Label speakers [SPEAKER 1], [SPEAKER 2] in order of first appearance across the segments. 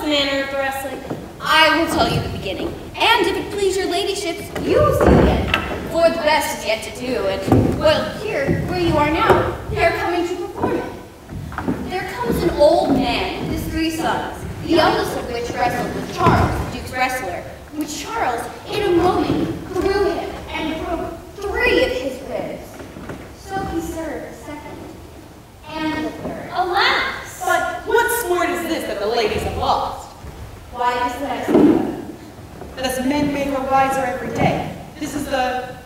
[SPEAKER 1] the manner of the wrestling?
[SPEAKER 2] I will tell you the beginning, and if it please your ladyships, you will see the end. For the best is yet to do, and, well, here, where you are now, they are coming to perform it. There comes an old man with his 3 sons, the youngest of which wrestled with Charles, the Duke's wrestler, which Charles, in a moment, threw him and broke 3 of his ribs. So he served the second and the third.
[SPEAKER 1] Alas!
[SPEAKER 3] But what sport is this that the ladies have lost?
[SPEAKER 2] Why does that say that?
[SPEAKER 3] Thus men may grow wiser every day. This is the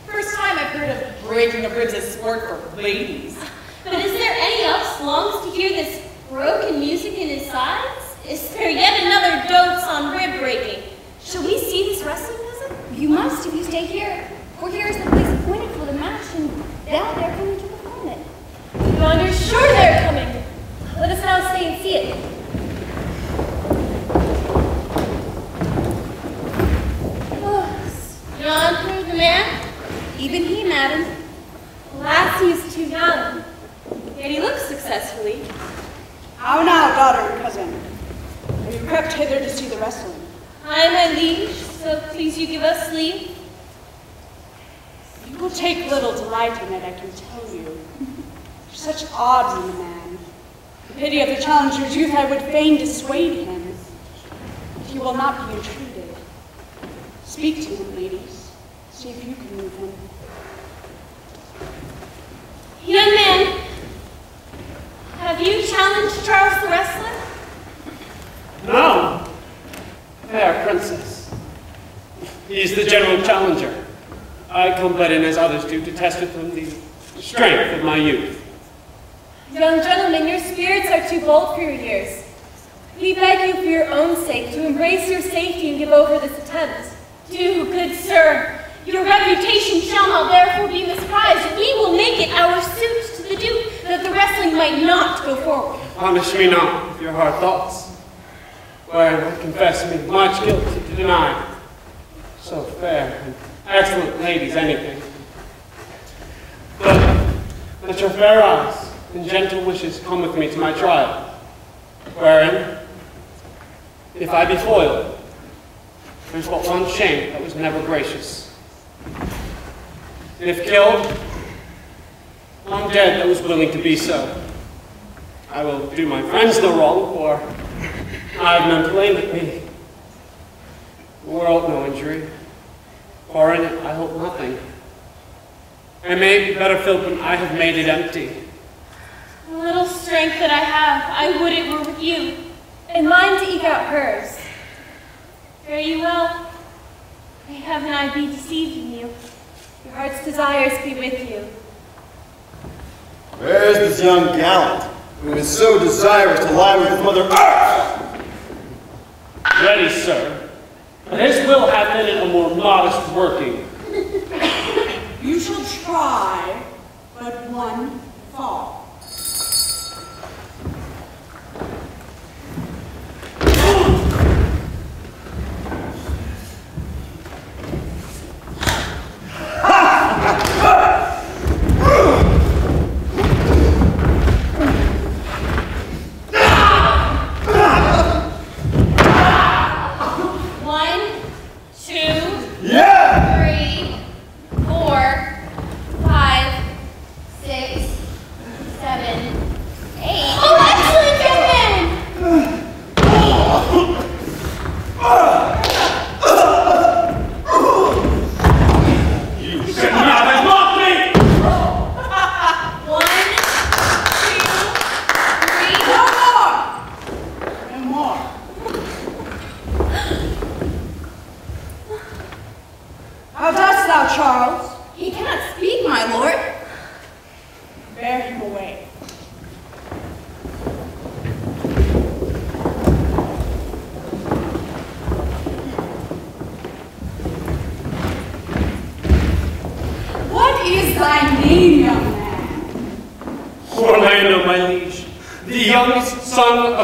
[SPEAKER 3] first time I've heard of breaking of ribs as sport for ladies.
[SPEAKER 1] But is there any else longs to hear this broken music in his sides? Is there yet another dose on rib breaking? Shall we see this wrestling cousin?
[SPEAKER 2] You must if you stay here, for here is the place appointed for the match, and now they're coming to perform it.
[SPEAKER 1] Yonder, sure they're coming. Let us now stay and see it. Yonder the man?
[SPEAKER 2] Even he, madam.
[SPEAKER 1] Alas, he is too young. Yet he looks successfully.
[SPEAKER 4] How now, daughter and cousin? Have you crept hither to see the wrestling?
[SPEAKER 1] Aye, my liege, so please you give us leave.
[SPEAKER 4] You will take little delight in it, I can tell you. There's such odds in the man. The pity of the challenger's youth, I would fain dissuade him. But he will not be entreated. Speak to him, ladies. See if you can move him.
[SPEAKER 1] Young man, have you challenged Charles the wrestler?
[SPEAKER 5] No, fair princess. He is the general challenger. I come but in as others do to test with him the strength of my youth.
[SPEAKER 1] Young gentlemen, your spirits are too bold for your years. We beg you for your own sake to embrace your safety and give over this attempt. Do, good sir. Your reputation shall not therefore be misprized. We will make it our suit to the Duke that the wrestling might not go forward.
[SPEAKER 5] Punish me not with your hard thoughts, wherein I confess me much guilty to deny so fair and excellent ladies anything. But let your fair eyes and gentle wishes come with me to my trial, wherein, if I be foiled, there's but one shame that was never gracious. And if killed, one dead that was willing to be so. I will do my friends no wrong, for I have none to blame at me. The world no injury, for in it I hope nothing. And may be better filled when I have made it empty.
[SPEAKER 1] The little strength that I have, I would it were with you, and mine to eke out hers. Fare you well. May heaven I be deceived in you. Your heart's desires be with you.
[SPEAKER 6] Where is this young gallant, who is so desirous to lie with his mother Earth?
[SPEAKER 5] Ready, sir. But his will hath in it a more modest working.
[SPEAKER 4] You shall try but one fall.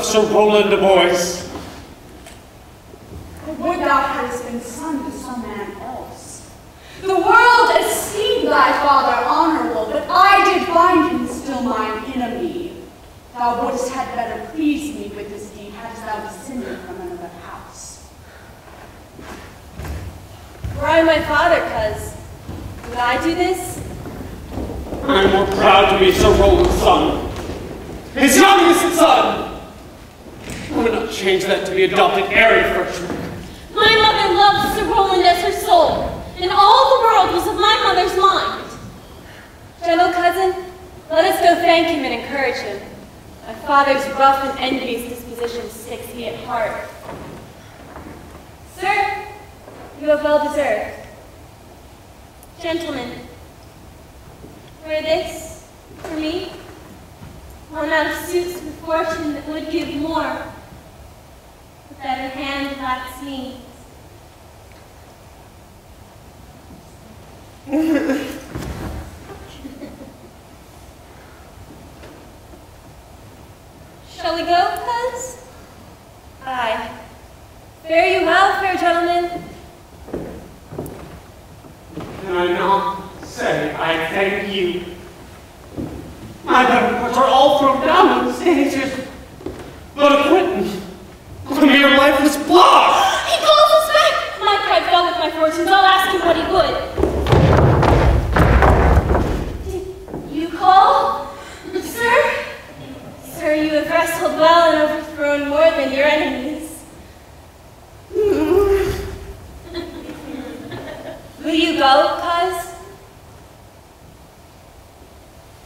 [SPEAKER 5] Sir Roland de Bois.
[SPEAKER 4] Would thou hadst been son to some man else. The world esteemed thy father honorable, but I did find him still mine enemy. Thou wouldst had better pleased me with this deed, hadst thou child descended from another house.
[SPEAKER 1] Were I my father, cuz, would I do this?
[SPEAKER 5] I'm more proud to be Sir Roland's son, his youngest son. I would not change that to be adopted heir of virtue.
[SPEAKER 1] My mother loved Sir Roland as her soul, and all the world was of my mother's mind. Gentle cousin, let us go thank him and encourage him. My father's rough and envious disposition sticks me at heart. Sir, you have well deserved. Gentlemen, wear this for me. One out of suits with fortune that would give more, but that her hand lacks means. Shall we go, cuz? Aye. Fare you well, fair gentlemen.
[SPEAKER 5] And I now say I thank you. My better parts are all thrown down on the stages, but a quitting, a mere lifeless block.
[SPEAKER 1] He calls us back! My pride fell with my fortunes. I'll ask him what he would. Did you call, sir? Sir, you have wrestled well and overthrown more than your enemies. Will you go, cuz?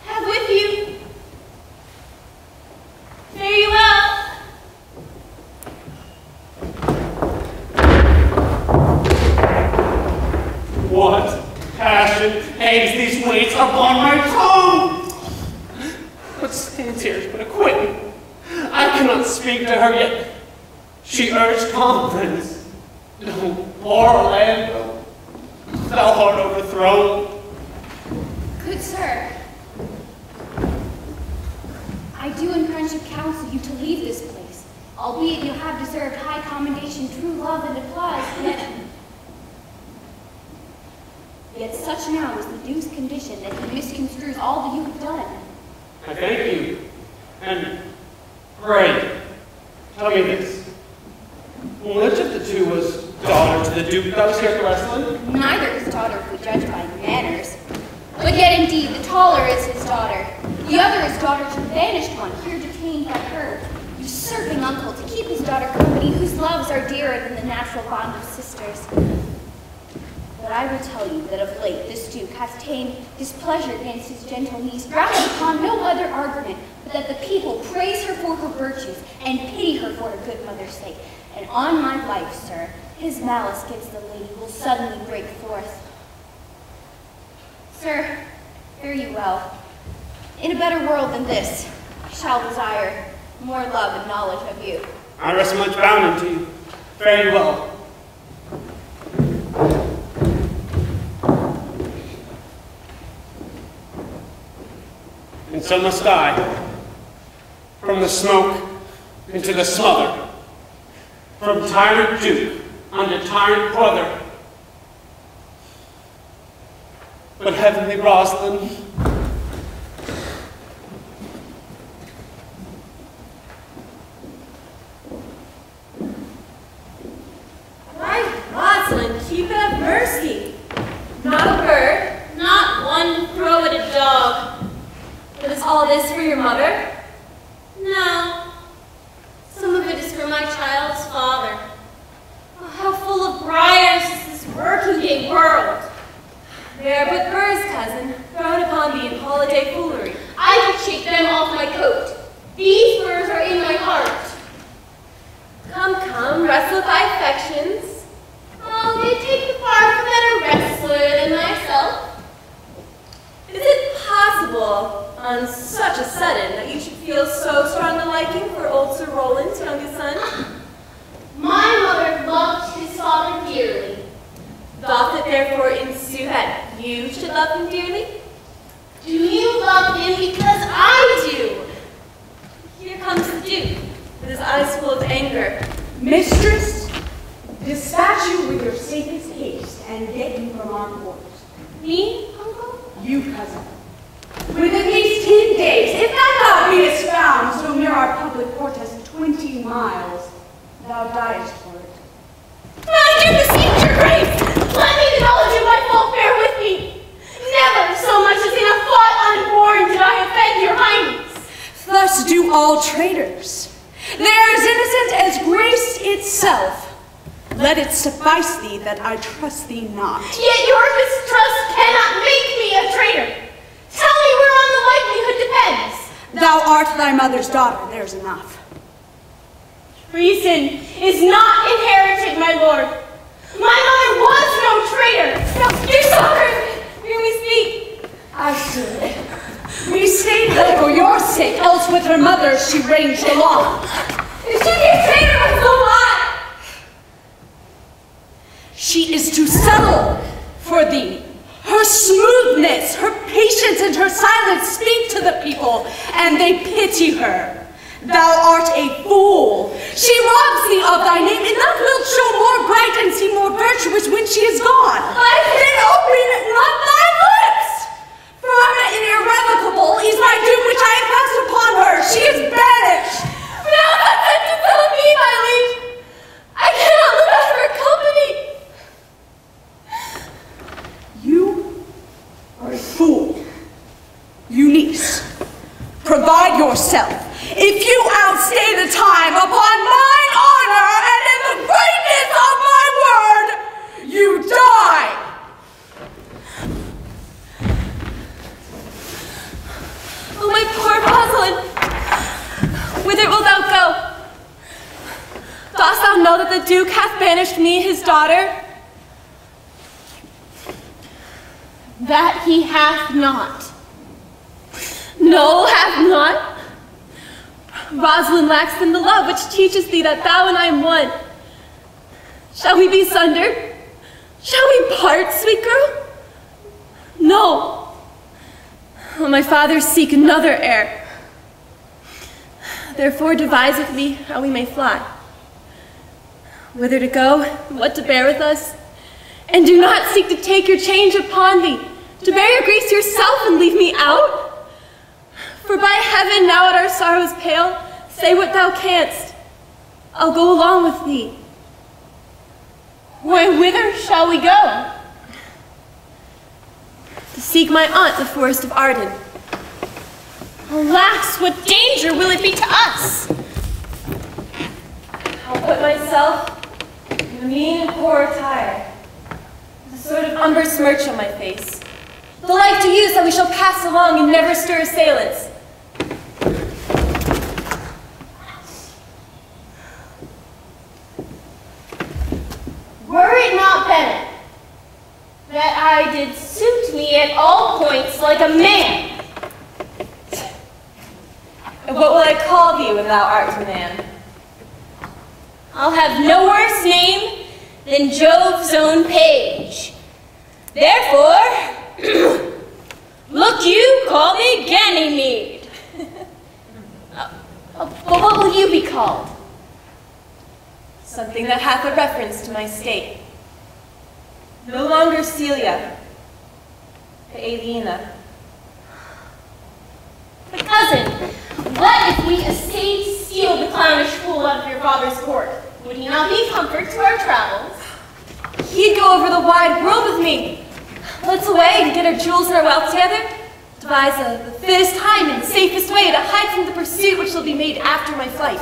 [SPEAKER 1] Have with you. Fare you well.
[SPEAKER 5] What passion hangs these weights upon my tongue? What stands here is but a quitting. I cannot speak to her yet. She urged conference. No, poor Orlando, thou art overthrown.
[SPEAKER 2] Good sir, I do in friendship counsel you to leave this place, albeit you have deserved high commendation, true love, and applause, yet such now is the duke's condition that he misconstrues all that you have done.
[SPEAKER 5] I thank you. And pray, tell me this. Which of the two was daughter to the duke that was here at the wrestling?
[SPEAKER 2] Neither his daughter if we judge by manners. But yet indeed the taller is his daughter. The other is daughter to the banished one, here detained by her, usurping uncle to keep his daughter company, whose loves are dearer than the natural bond of sisters. But I will tell you that of late this duke hath ta'en his pleasure against his gentle niece, grounded upon no other argument, but that the people praise her for her virtues, and pity her for her good mother's sake. And on my life, sir, his malice against the lady will suddenly break forth. Sir, fare you well. In a better world than this, I shall desire more love and knowledge of you.
[SPEAKER 5] I rest much bound unto you. Fare you well. And so must I, from the smoke into the smother, from tyrant duke unto tyrant brother. But heavenly Rosalind,
[SPEAKER 1] Why, Rosalind, keep it up mercy. Not a bird, not one to throw at a dog. But is all this for your mother? No. Some of it is for my child's father. Oh, how full of briars is this working day world. They are but birds, cousin, thrown upon thee in holiday foolery.
[SPEAKER 2] I could shake them off my coat. These birds are in my heart.
[SPEAKER 1] Come, come, wrestle thy affections.
[SPEAKER 2] Oh, they take the part of a better wrestler than myself.
[SPEAKER 1] Is it possible, on such a sudden, that you should feel so strong a liking for old Sir Roland's youngest son?
[SPEAKER 2] My mother loved his father dearly.
[SPEAKER 1] Doth it therefore ensue that you should love him dearly?
[SPEAKER 2] Do you love him because I do?
[SPEAKER 1] Here comes the Duke, with his eyes full of anger.
[SPEAKER 4] Mistress, dispatch you with your safest haste and get you from our quarters.
[SPEAKER 1] Me, uncle?
[SPEAKER 4] You, cousin. Within these 10 days, if thou beest found so near our public court as 20 miles, thou diest for it.
[SPEAKER 1] Master, beseech your grace, let me the knowledge of my fault bear with me. Never so much as in a thought unborn did I offend your highness.
[SPEAKER 4] Thus do all traitors. They are as innocent as grace itself. Let it suffice thee that I trust thee not.
[SPEAKER 1] Yet your mistrust cannot make me a traitor. Tell me whereon the likelihood depends.
[SPEAKER 4] Thou art thy mother's daughter, there's enough.
[SPEAKER 1] Treason is not inherited, my lord. My mother was no traitor. Your sovereign, hear me speak.
[SPEAKER 4] I should. We stayed her for your sake, else with her mother she ranged along.
[SPEAKER 1] If she be a traitor, so am I.
[SPEAKER 4] She is to settle for thee. Her smoothness, her patience, and her silence speak to the people, and they pity her. Thou art a fool. She robs thee of thy name, and thou wilt show more bright and seem more virtuous when she is gone. Then open not thy lips! Firm and irrevocable is my doom which I have passed upon her. She is banished.
[SPEAKER 1] Now that's it to tell me, my liege. I cannot look out for company.
[SPEAKER 4] You are a fool. Eunice, provide yourself. If you outstay the time upon mine honor and in the greatness of my word, you die.
[SPEAKER 1] Oh, my poor Rosalind, whither wilt thou go? Dost thou know that the Duke hath banished me, his daughter? That he hath not. No, hath not. Rosalind lacks then the love which teaches thee that thou and I am one. Shall we be sundered? Shall we part, sweet girl? No. My father seek another heir. Therefore deviseth me how we may fly. Whither to go, what to bear with us. And do not seek to take your change upon thee, to bear your griefs yourself and leave me out. For by heaven, now at our sorrow's pale, say what thou canst. I'll go along with thee. Why, whither shall we go? To seek my aunt, the forest of Arden. Alas, what danger will it be to us? I'll put myself in a mean and poor attire, with a sort of umber smirch on my face, the like to use that we shall pass along and never stir assailants. Were it not better that I did suit me at all points like a man? And what will I call thee when thou art a man? I'll have no worse name than Jove's own page. Therefore, look you, call me Ganymede. But what will you be called? Something that hath a reference to my state. No longer Celia, but Aelina. But cousin, what if we essayed to steal the clownish fool out of your father's court? Would he not be comfort to our travels? He'd go over the wide world with me. Let's away and get our jewels and our wealth together. Devise the fittest time and safest way to hide from the pursuit which shall be made after my flight.